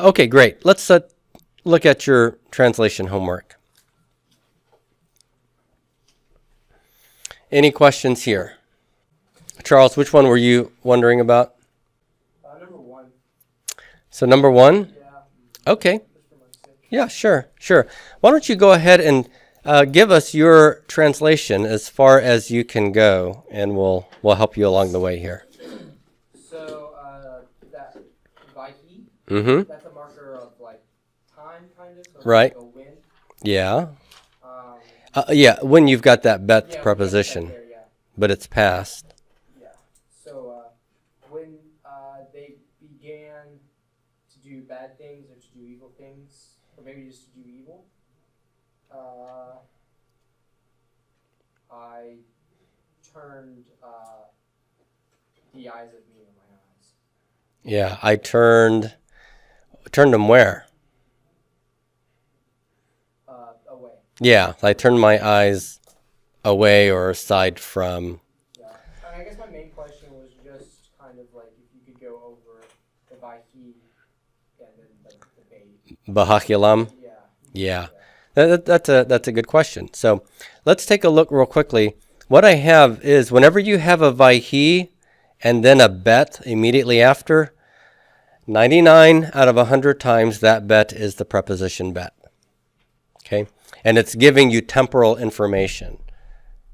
Okay, great. Let's look at your translation homework. Any questions here? Charles, which one were you wondering about? Number one. So number one? Yeah. Okay. Yeah, sure. Why don't you go ahead and give us your translation as far as you can go, and we'll help you along the way here. So that Vahi, Mm-hmm. that's a marker of like time, kind of. So Right. Like a wind. Yeah. Um, Yeah, when you've got that bet yeah, preposition, there, yeah. but it's past. Yeah. So when they began to do bad things or to do evil things, or maybe just to do evil, I turned the eyes of me in my eyes. Yeah, I turned them where? Away. Yeah, I turned my eyes away or aside from. Yeah. I guess my main question was just kind of like if you could go over the Vahi and then the bait. Bahakilam? Yeah. Yeah. That's a good question. So let's take a look real quickly. What I have is whenever you have a Vaihi and then a bet immediately after, 99 out of 100 times that bet is the preposition bet. Okay? And it's giving you temporal information.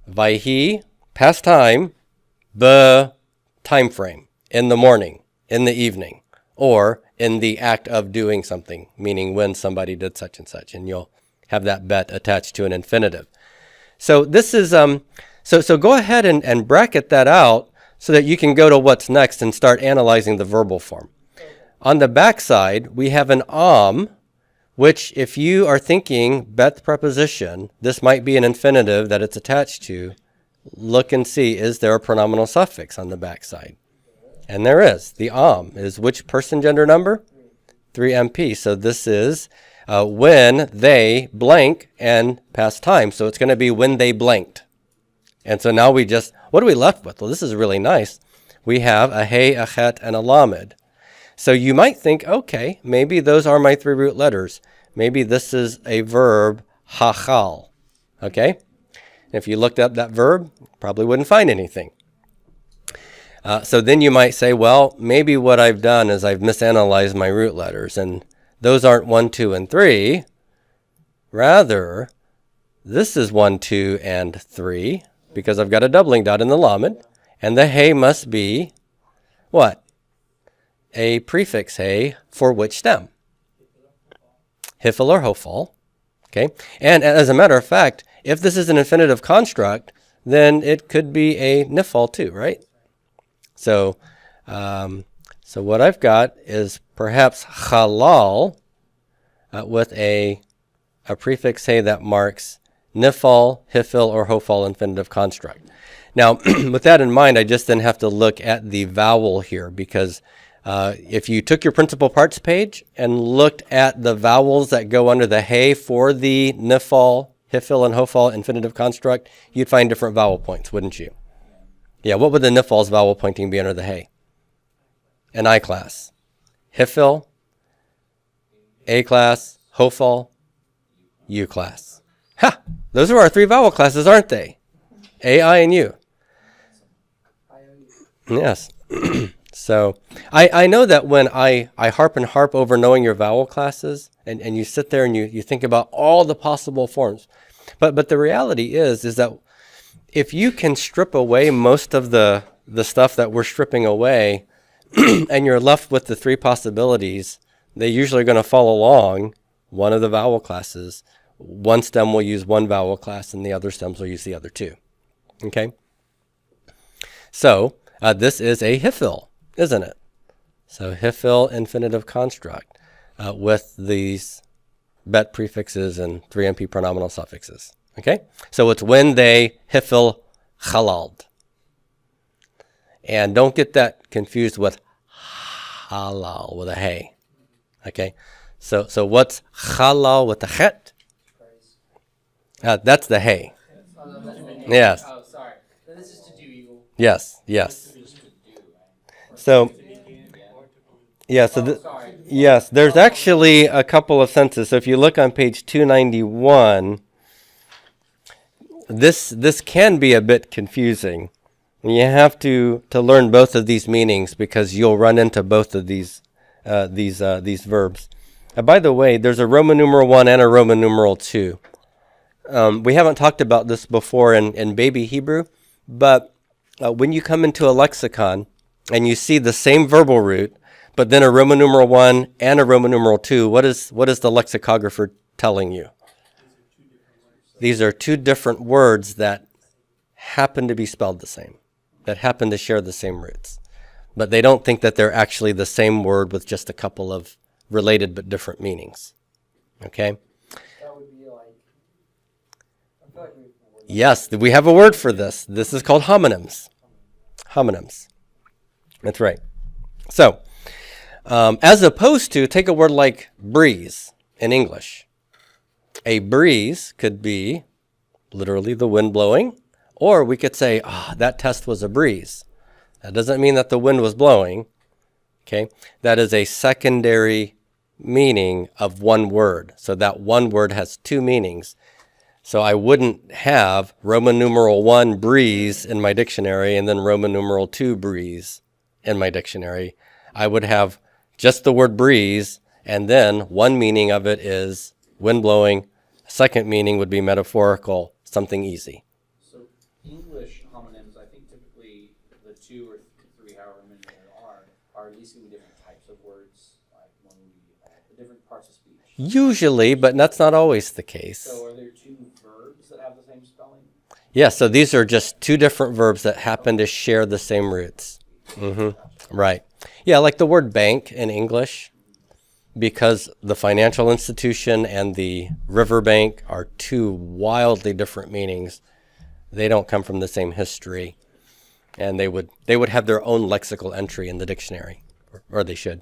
Vaihi, past time, time frame, in the morning, in the evening, or in the act of doing something, meaning when somebody did such and such, and you'll have that bet attached to an infinitive. So this is, so go ahead and bracket that out so that you can go to what's next and start analyzing the verbal form. On the back side, we have an which if you are thinking bet preposition, this might be an infinitive that it's attached to. Look and see, is there a pronominal suffix on the back side? And there is. The is which person, gender, number? 3MP. So this is when they blank and past time. So it's going to be when they blanked. And so now what are we left with? Well, this is really nice. We have a hey, a chet, and a lamed. So you might think, okay, maybe those are my three root letters. Maybe this is a verb, hachal. Okay? If you looked up that verb, probably wouldn't find anything. So then you might say, well, maybe what I've done is I've misanalyzed my root letters, and those aren't 1, 2, and 3. Rather, this is 1, 2, and 3, because I've got a doubling dot in the lamed, and the hey must be what? A prefix hey for which stem? Hifal or hofal. Okay? And as a matter of fact, if this is an infinitive construct, then it could be a nifal too, right? So what I've got is perhaps halal with a prefix hey that marks nifal, hifil, or hofal infinitive construct. Now, with that in mind, I just then have to look at the vowel here because if you took your principal parts page and looked at the vowels that go under the hey for the nifal, hifil, and hofal infinitive construct, you'd find different vowel points, wouldn't you? Yeah, what would the nifal's vowel pointing be under the hey? An I class. Hifil, A class, hofal, U class. Ha! Those are our three vowel classes, aren't they? A, I, and U. Yes. So I know that when I harp over knowing your vowel classes, and you sit there and you think about all the possible forms. But the reality is that if you can strip away most of the stuff that we're stripping away, and you're left with the three possibilities, they usually are going to follow along one of the vowel classes. One stem will use one vowel class, and the other stems will use the other two. Okay? So this is a hifil, isn't it? So hifil infinitive construct with these bet prefixes and 3MP pronominal suffixes. Okay? So it's when they hifil halald. And don't get that confused with halal with a hey. Okay? So what's halal with the chet? That's the hey. Yes. Oh, sorry. This is to do evil. Yes. So, Yeah, so Sorry. yes, there's actually a couple of senses. So if you look on page 291, this can be a bit confusing. You have to learn both of these meanings because you'll run into both of these verbs. By the way, there's a Roman numeral 1 and a Roman numeral 2. We haven't talked about this before in baby Hebrew, but when you come into a lexicon and you see the same verbal root, but then a Roman numeral 1 and a Roman numeral 2, what is the lexicographer telling you? These are two different words that happen to be spelled the same, that happen to share the same roots. But they don't think that they're actually the same word with just a couple of related but different meanings. Okay? That would be like. I feel like Yes, we have a word for this. This is called homonyms. Homonyms. That's right. So, as opposed to, take a word like breeze in English. A breeze could be literally the wind blowing, or we could say, that test was a breeze. That doesn't mean that the wind was blowing. Okay, that is a secondary meaning of one word. So that one word has two meanings. So I wouldn't have Roman numeral 1 breeze in my dictionary and then Roman numeral 2 breeze in my dictionary. I would have just the word breeze, and then one meaning of it is wind blowing. Second meaning would be metaphorical, something easy. So English homonyms, I think typically the 2 or 3, however many there are at least going to be different types of words, like when we, different parts of speech. Usually, but that's not always the case. So are there 2 verbs that have the same spelling? Yeah, so these are just two different verbs that happen to share the same roots. Right. Yeah, like the word bank in English, because the financial institution and the riverbank are two wildly different meanings. They don't come from the same history, and they would have their own lexical entry in the dictionary, or they should.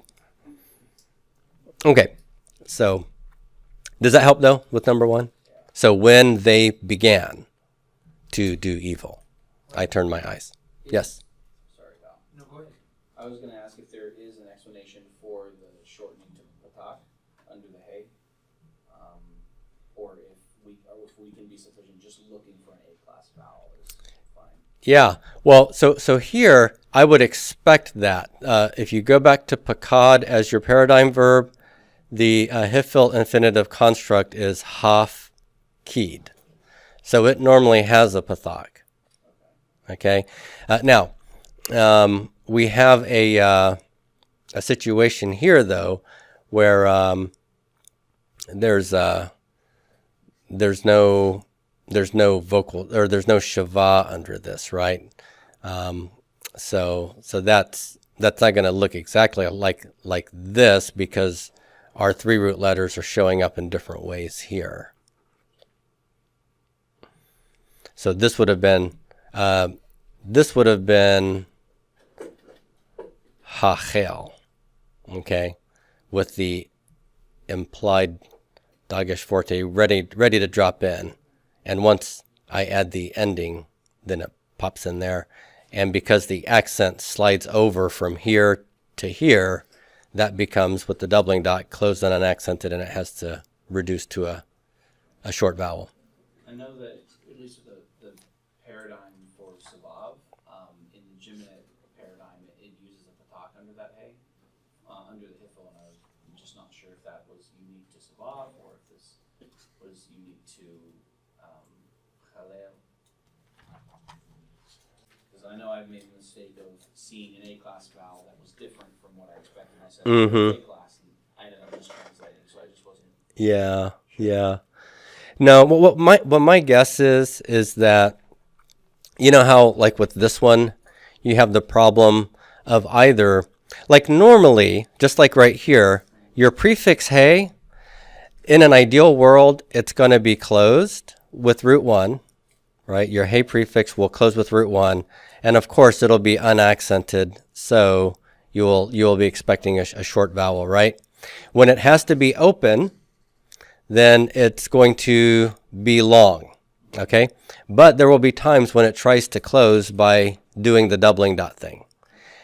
Okay, so does that help though with number 1? So when they began to do evil, I turned my eyes. Yes. Sorry, Val. No, go ahead. I was going to ask if there is an explanation for the shortening to patak under the hay, or if we can be sufficient just looking for an A-class vowel is fine. Yeah. Well, so here I would expect that if you go back to pakad as your paradigm verb, the hifil infinitive construct is haf keyed. So it normally has a pathak. Okay. Now, we have a situation here though where there's no vocal, or there's no shava under this, right? So that's not going to look exactly like this because our 3 root letters are showing up in different ways here. So this would have been hachel, okay, with the implied dagesh forte ready to drop in, and once I add the ending, then it pops in there, and because the accent slides over from here to here, that becomes, with the doubling dot, closed and unaccented, and it has to reduce to a short vowel. I know that at least with the paradigm for Savav, in the Geminate paradigm, it uses a patak under that hay, under the hifil, and I'm just not sure if that was unique to Savav or if this was unique to Chalel. Because I know I've made the mistake of seeing an A-class vowel that was different from what I expected. I said A-class, and I ended up mistranslating, so I just wasn't. Yeah. No, what my guess is that, you know how, like with this one, you have the problem of either, like normally, just like right here, your prefix hey, in an ideal world, it's going to be closed with root 1, right? Your hey prefix will close with root 1, and of course it'll be unaccented, so you will be expecting a short vowel, right? When it has to be open, then it's going to be long, okay? But there will be times when it tries to close by doing the doubling dot thing.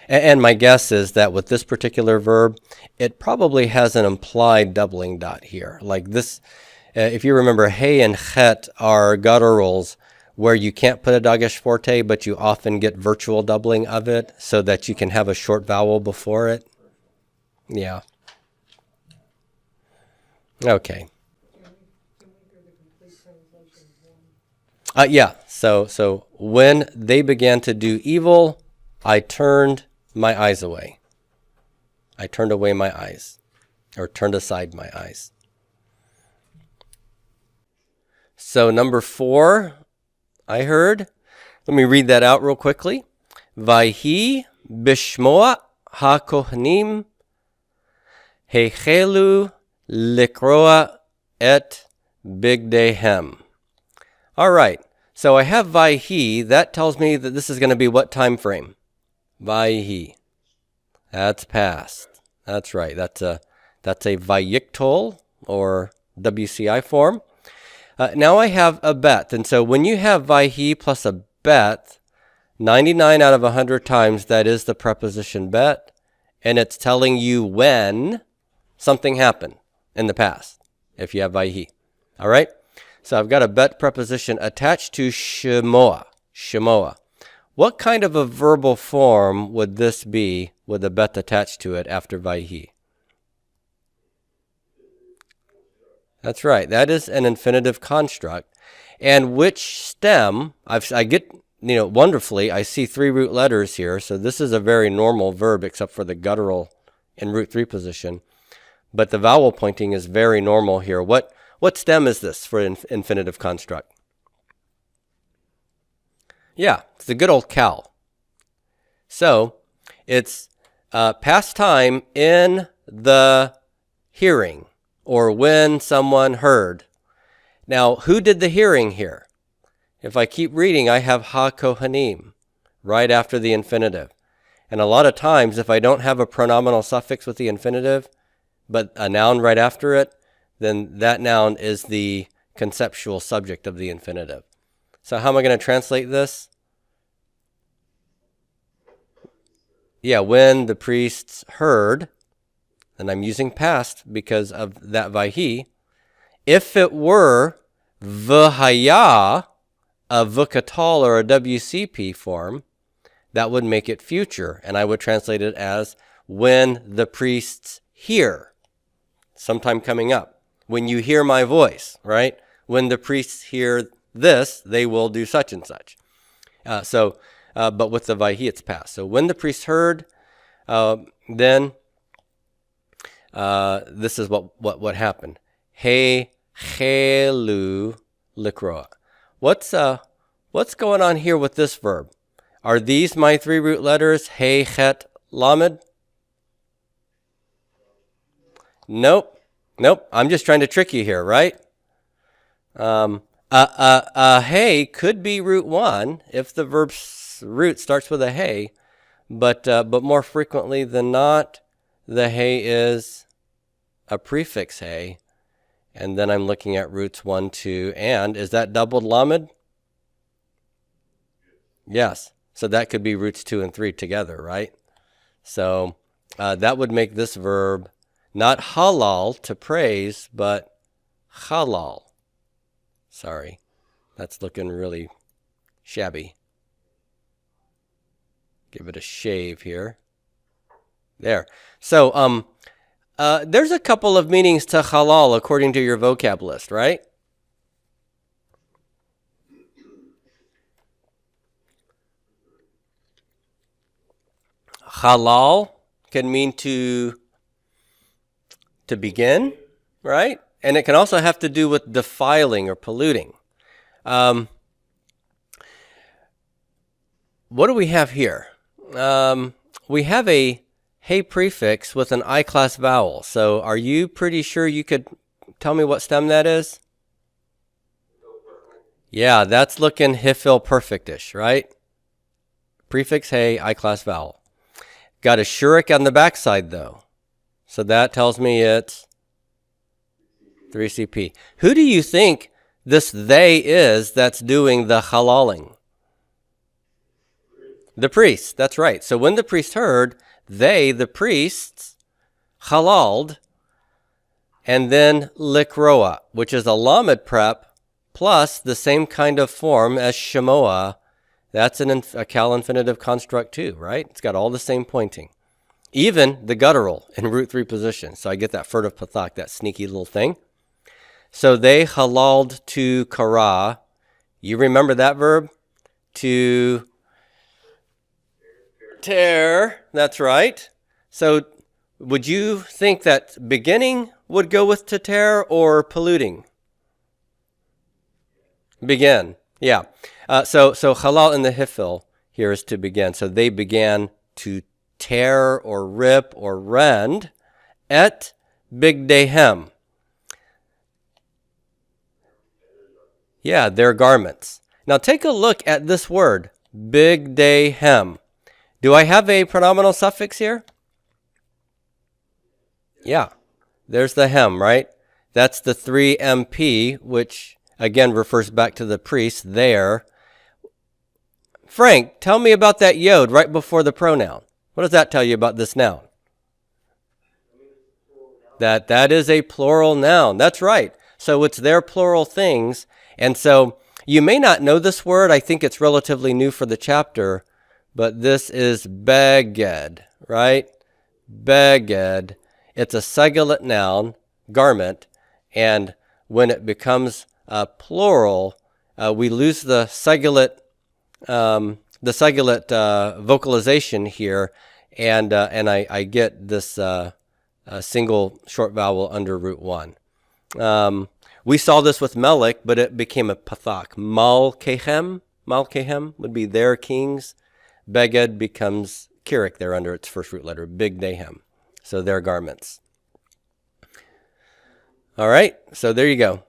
And my guess is that with this particular verb, it probably has an implied doubling dot here. Like this, if you remember, hey and chet are gutturals where you can't put a dagesh forte, but you often get virtual doubling of it so that you can have a short vowel before it. Yeah. Okay. Yeah. So when they began to do evil, I turned my eyes away. I turned away my eyes, or turned aside my eyes. So number 4, I heard. Let me read that out real quickly. Vayhi bishmoa hakohanim hechelu likroa et bigdehem. All right. So I have Vayhi. That tells me that this is going to be what time frame? Vayhi. That's past. That's right. That's a Vayiktol or WCI form. Now I have a bet. And so when you have Vayhi plus a bet, 99 out of 100 times that is the preposition bet. And it's telling you when something happened in the past, if you have Vayhi. All right? So I've got a bet preposition attached to shemoa. Shemoa. What kind of a verbal form would this be with a bet attached to it after Vayhi? That's right. That is an infinitive construct. And which stem, I get, wonderfully, I see 3 root letters here. So this is a very normal verb except for the guttural in root 3 position. But the vowel pointing is very normal here. What stem is this for an infinitive construct? Yeah, it's the good old cal. So it's past time in the hearing, or when someone heard. Now, who did the hearing here? If I keep reading, I have ha-kohanim right after the infinitive. And a lot of times, if I don't have a pronominal suffix with the infinitive, but a noun right after it, then that noun is the conceptual subject of the infinitive. So how am I going to translate this? Yeah, when the priests heard, and I'm using past because of that Vayhi. If it were v'haya, a v'katal or a WCP form, that would make it future. And I would translate it as when the priests hear, sometime coming up. When you hear my voice, right? When the priests hear this, they will do such and such. But with the Vayhi, it's past. So when the priests heard, then this is what happened. He chelu likroa. What's going on here with this verb? Are these my 3 root letters? He, chet, lamed? Nope. I'm just trying to trick you here, right? Hey could be root 1 if the verb's root starts with a hey, but more frequently than not, the hey is a prefix hey, and then I'm looking at roots 1, 2, and is that doubled lamed? Yes. So that could be roots 2 and 3 together, right? So that would make this verb not halal, to praise, but halal. Sorry, that's looking really shabby. Give it a shave here. There. So there's a couple of meanings to halal according to your vocab list, right? Halal can mean to begin, right? And it can also have to do with defiling or polluting. What do we have here? We have a hey prefix with an I-class vowel. So are you pretty sure you could tell me what stem that is? Yeah, that's looking hifil perfectish, right? Prefix hey, I-class vowel. Got a shurik on the backside though. So that tells me it's 3CP. Who do you think this they is that's doing the halaling? The priests, that's right. So when the priest heard, they, the priests, halaled, and then likroa, which is a lamed prep, plus the same kind of form as shemoa. That's a cal infinitive construct too, right? It's got all the same pointing. Even the guttural in root 3 position. So I get that furtive pathak, that sneaky little thing. So they halaled to kara. You remember that verb? To tear. That's right. So would you think that beginning would go with to tear or polluting? Begin. Yeah. So halal in the hifil here is to begin. So they began to tear or rip or rend et bigdehem. Yeah, their garments. Now take a look at this word, bigdehem. Do I have a pronominal suffix here? Yeah, there's the hem, right? That's the 3MP, which again refers back to the priest there. Frank, tell me about that yod right before the pronoun. What does that tell you about this noun? That is a plural noun. That's right. So it's their plural things. And so you may not know this word. I think it's relatively new for the chapter, but this is beged, right? Beged. It's a segulate noun, garment, and when it becomes plural, we lose the segulate vocalization here, and I get this single short vowel under root 1. We saw this with Melech, but it became a pathak. Malkehem would be their kings. Beged becomes kirik there under its first root letter, bigdehem. So their garments. All right, so there you go.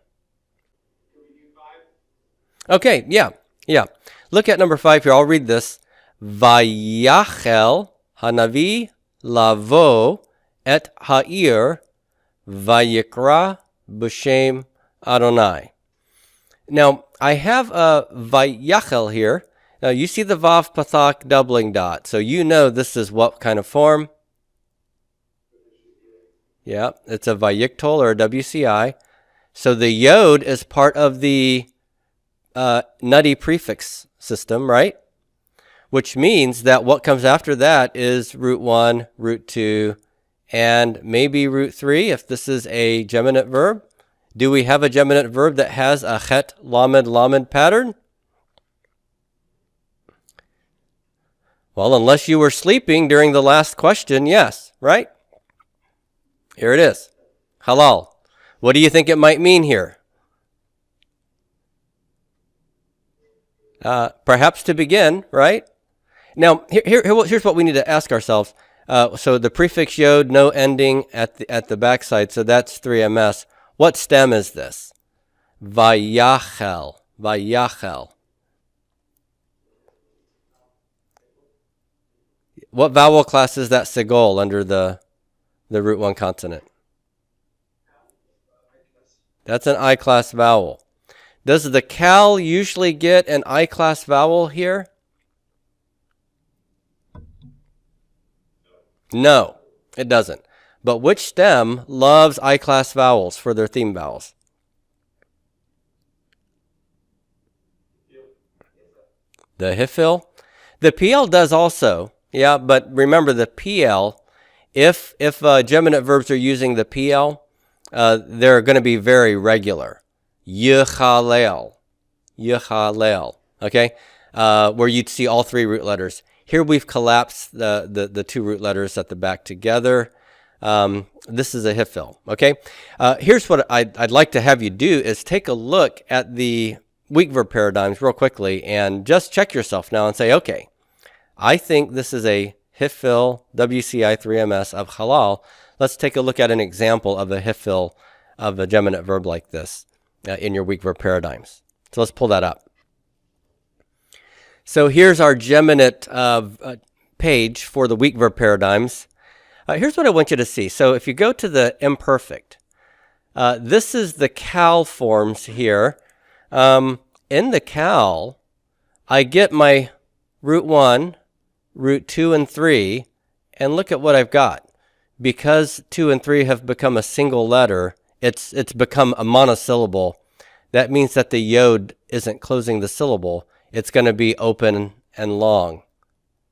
Okay, yeah. Look at number 5 here. I'll read this. Vayachel hanavi lavo et ha'ir vayikra b'shem Adonai. Now, I have a vayachel here. Now, you see the vav pathak doubling dot. So you know this is what kind of form? Yeah, it's a vayiktol or a WCI. So the yod is part of the nutty prefix system, right? Which means that what comes after that is root 1, root 2, and maybe root 3 if this is a geminate verb. Do we have a geminate verb that has a chet lamed pattern? Well, unless you were sleeping during the last question, yes, right? Here it is. Halal. What do you think it might mean here? Perhaps to begin, right? Now, here's what we need to ask ourselves. So the prefix yod, no ending at the backside, so that's 3ms. What stem is this? Vayachel. What vowel class is that segol under the root 1 consonant? That's an I-class vowel. Does the cal usually get an I-class vowel here? No, it doesn't. But which stem loves I-class vowels for their theme vowels? The hifil. The PL does also. Yeah, but remember the PL, if geminate verbs are using the PL, they're going to be very regular. Yechalel, okay? Where you'd see all 3 root letters. Here we've collapsed the 2 root letters at the back together. This is a hifil, okay? Here's what I'd like to have you do is take a look at the weak verb paradigms real quickly and just check yourself now and say, okay, I think this is a hifil WCI 3ms of halal. Let's take a look at an example of a hifil of a geminate verb like this in your weak verb paradigms. So let's pull that up. So here's our geminate page for the weak verb paradigms. Here's what I want you to see. So if you go to the imperfect, this is the cal forms here. In the cal, I get my root 1, root 2 and 3, and look at what I've got. Because 2 and 3 have become a single letter, it's become a monosyllable. That means that the yod isn't closing the syllable. It's going to be open and long,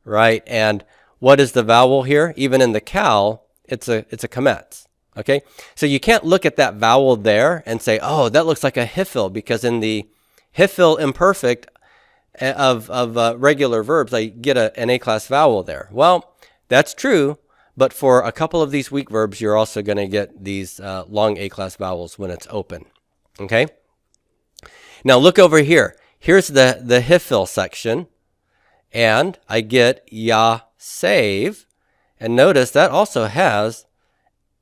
right? And what is the vowel here? Even in the kal, it's a kametz. Okay, so you can't look at that vowel there and say, oh, that looks like a hifil, because in the hifil imperfect of regular verbs, I get an A-class vowel there. Well, that's true, but for a couple of these weak verbs, you're also going to get these long A-class vowels when it's open. Okay, now look over here. Here's the hifil section, and I get ya save, and notice that also has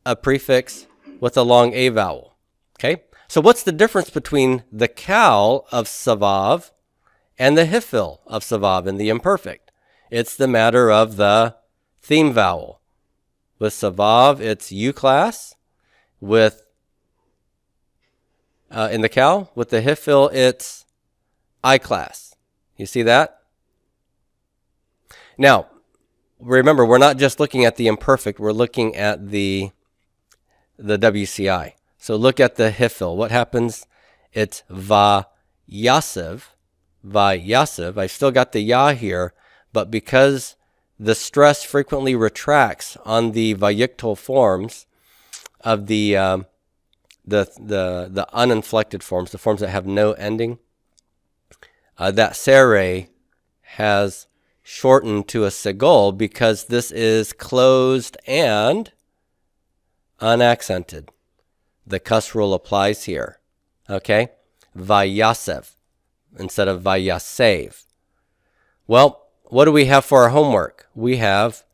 a prefix with a long A vowel. Okay, so what's the difference between the kal of savav and the hifil of savav in the imperfect? It's the matter of the theme vowel. With savav, it's U class. With in the kal, with the hifil, it's I class. You see that? Now, remember, we're not just looking at the imperfect, we're looking at the WCI. So look at the hifil. What happens? It's va yasev. Va yasev. I've still got the ya here, but because the stress frequently retracts on the vayiktal forms of the uninflected forms, the forms that have no ending, that sere has shortened to a segol because this is closed and unaccented. The cuss rule applies here. Okay? Vayasev instead of vayasev. Well, what do we have for our homework? We have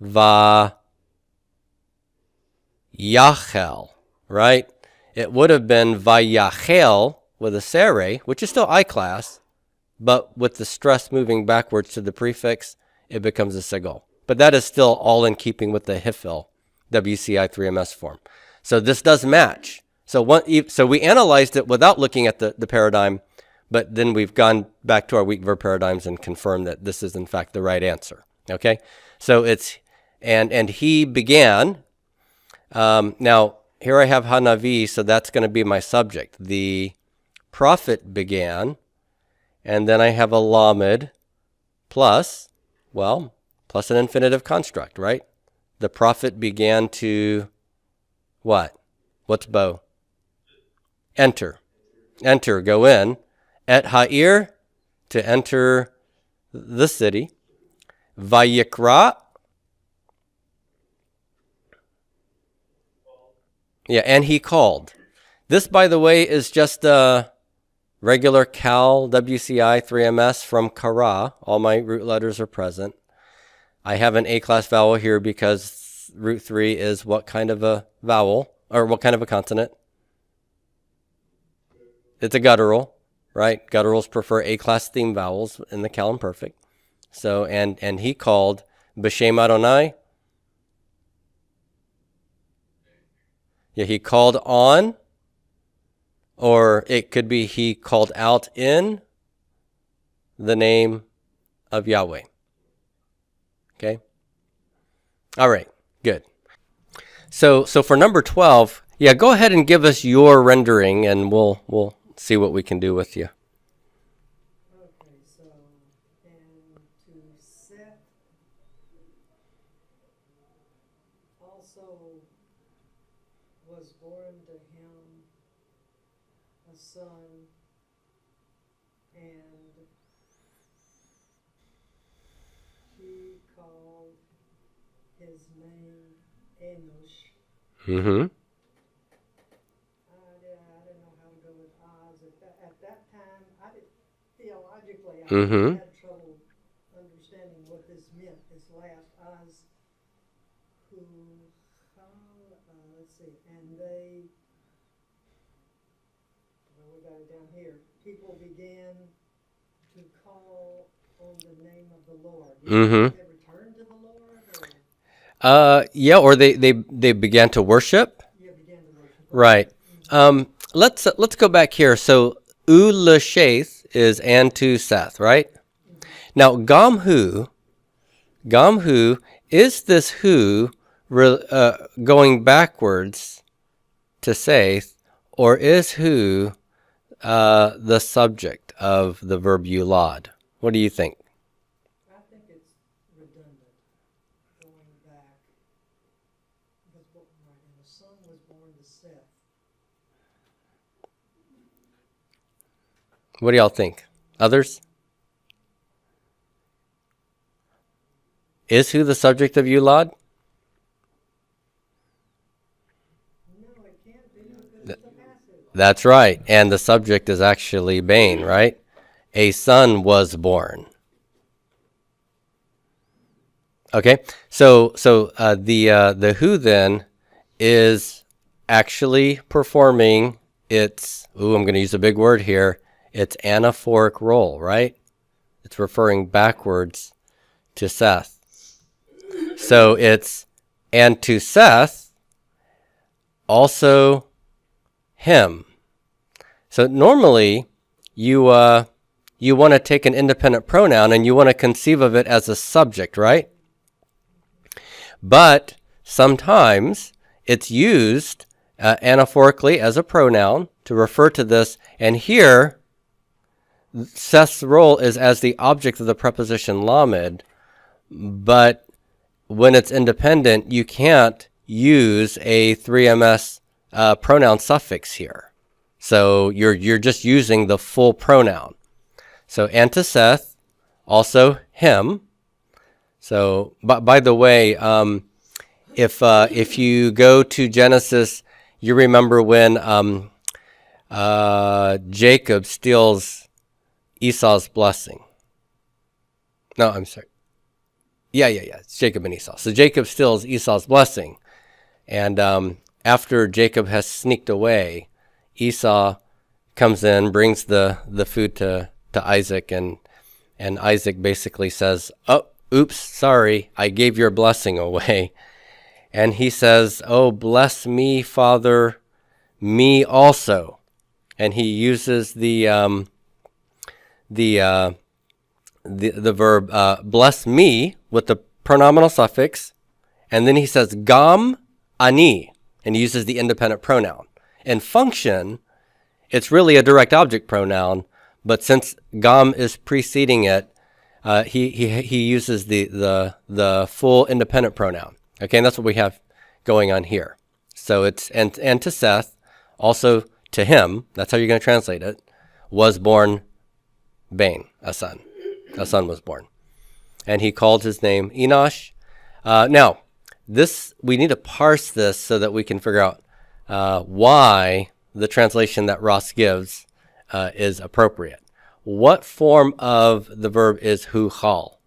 vayachel, right? It would have been vayachel with a sere, which is still I class, but with the stress moving backwards to the prefix, it becomes a segol. But that is still all in keeping with the hifil WCI 3MS form. So this does match. So we analyzed it without looking at the paradigm, but then we've gone back to our weak verb paradigms and confirmed that this is in fact the right answer. Okay? So it's, and he began. Now, here I have Hanavi, so that's going to be my subject. The prophet began, and then I have a lamed plus an infinitive construct, right? The prophet began to what? What's bo? Enter. Enter, go in. Et ha'ir, to enter the city. Vayikra. Yeah, and he called. This, by the way, is just a regular kal WCI 3MS from kara. All my root letters are present. I have an A-class vowel here because root 3 is what kind of a vowel, or what kind of a consonant? It's a guttural, right? Gutturals prefer A-class theme vowels in the kal imperfect. So, and he called B'Shem Adonai. Yeah, he called on, or it could be he called out in the name of Yahweh. Okay? All right, good. So for number 12, yeah, go ahead and give us your rendering, and we'll see what we can do with you. Okay, so, and to Seth also was born to him a son, and he called his name Enosh. Mm-hmm. I didn't know how to go with Oz at that time. Theologically, I Mm-hmm. had trouble understanding what this meant. This last Oz, who, let's see, and they, well, we got it down here. People began to call on the name of the Lord. Mm-hmm. They returned to the Lord, or Yeah, or they began to worship. you began to worship? Right. Let's go back here. So Ulasheth is and to Seth, right? Now Gamhu Gam hu, is this hu going backwards to Saith, or is hu the subject of the verb yulad? What do you think? I think it's redundant, going back. Because and the son was born to Seth. What do y'all think? Others? Is hu the subject of yulad? No, it can't be because it's a passive. That's right. And the subject is actually Bain, right? A son was born. Okay, so the who then is actually performing its, I'm going to use a big word here, its anaphoric role, right? It's referring backwards to Seth. So it's, and to Seth, also him. So normally you want to take an independent pronoun and you want to conceive of it as a subject, right? But sometimes it's used anaphorically as a pronoun to refer to this. And here, Seth's role is as the object of the preposition lamed. But when it's independent, you can't use a 3ms pronoun suffix here. So you're just using the full pronoun. So and to Seth, also him. So, by the way, if you go to Genesis, you remember when Jacob steals Esau's blessing. No, I'm sorry. Yeah. It's Jacob and Esau. So Jacob steals Esau's blessing. And after Jacob has sneaked away, Esau comes in, brings the food to Isaac, and Isaac basically says, "Oh, oops, sorry, I gave your blessing away." And he says, "Oh, bless me, Father, me also." And he uses the verb bless me with the pronominal suffix, and then he says gam ani, and he uses the independent pronoun. In function, it's really a direct object pronoun, but since gam is preceding it, he uses the full independent pronoun. Okay, and that's what we have going on here. So it's and to Seth, also to him, that's how you're going to translate it, was born Bain, a son. A son was born. And he called his name Enosh. Now, we need to parse this so that we can figure out why the translation that Ross gives is appropriate. What form of the verb is huchal?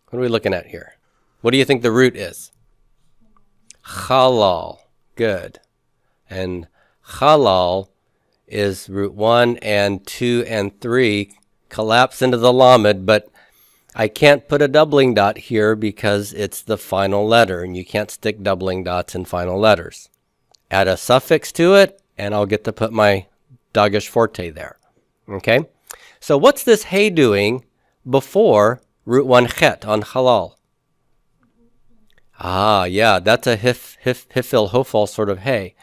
What are we looking at here? What do you think the root is? Halal. Good. And halal is root 1 and 2 and 3 collapse into the lamed, but I can't put a doubling dot here because it's the final letter, and you can't stick doubling dots in final letters. Add a suffix to it, and I'll get to put my dagesh forte there. Okay? So what's this hey doing before root 1 chet on halal? Yeah, that's a hifil hofal sort of hey.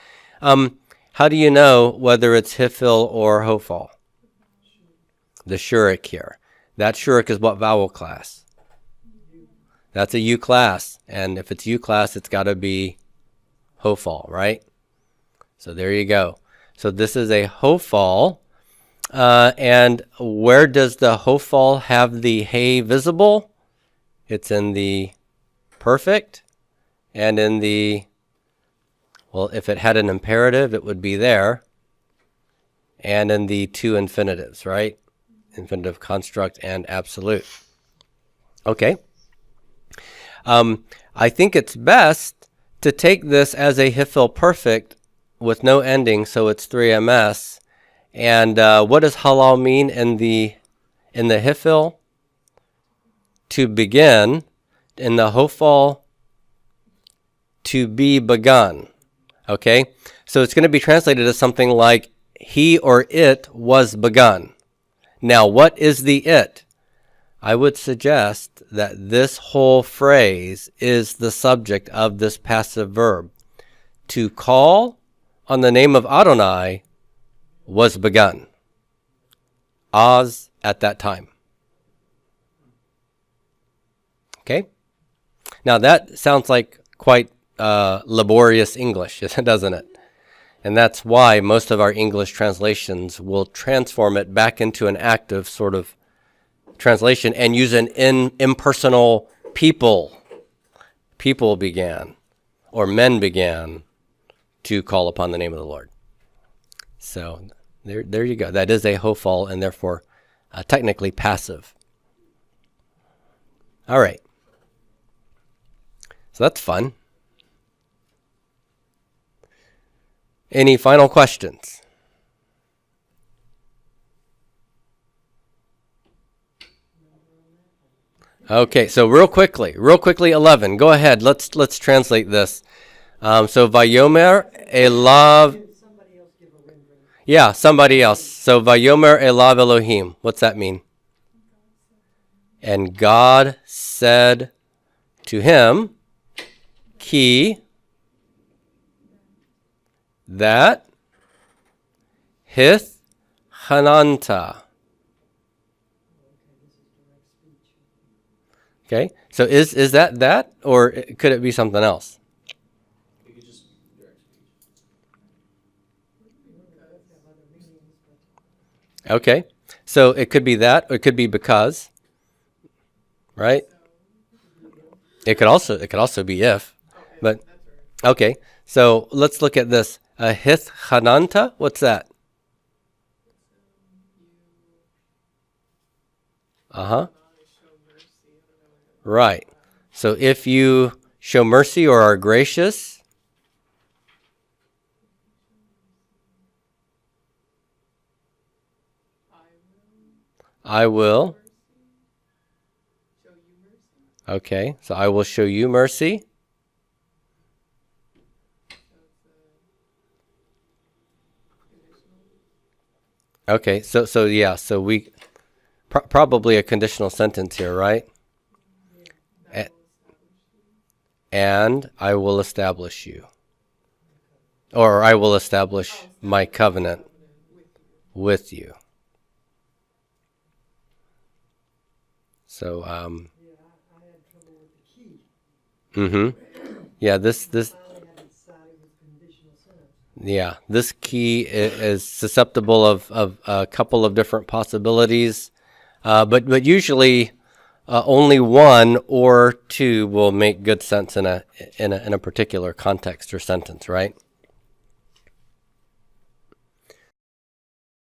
How do you know whether it's hifil or hofal? The shurik here. That shurik is what vowel class? That's a U class. And if it's U class, it's got to be hofal, right? So there you go. So this is a hofal. And where does the hofal have the hey visible? It's in the perfect and in the, well, if it had an imperative, it would be there. And in the two infinitives, right? Infinitive construct and absolute. Okay. I think it's best to take this as a hifil perfect with no ending, so it's 3ms. And what does halal mean in the hifil? To begin. In the hofal, to be begun. Okay? So it's going to be translated as something like, he or it was begun. Now, what is the it? I would suggest that this whole phrase is the subject of this passive verb. To call on the name of Adonai was begun. Az at that time. Okay? Now that sounds like quite laborious English, doesn't it? And that's why most of our English translations will transform it back into an active sort of translation and use an impersonal people. People began, or men began, to call upon the name of the Lord. So there you go. That is a hofal and therefore technically passive. All right. So that's fun. Any final questions? Okay, so real quickly, 11. Go ahead. Let's translate this. So Vayomer Elav. Somebody else give a rendering. Yeah, somebody else. So Vayomer Elav Elohim. What's that mean? And God said to him, Ki, that Hith Hananta. Okay, so is that, or could it be something else? You could just direct speech. Okay, so it could be that, or it could be because, right? It could also be if, but okay. So let's look at this. Hith Hananta. What's that? Right. So if you show mercy or are gracious, I will. Okay, so I will show you mercy. Okay, so yeah, so we probably a conditional sentence here, right? And I will establish you. Or I will establish my covenant with you. So, Yeah, I had trouble with the key. yeah, this, Finally had to decide it was conditional sentence. yeah, this key is susceptible of a couple of different possibilities, but usually only one or two will make good sense in a particular context or sentence, right?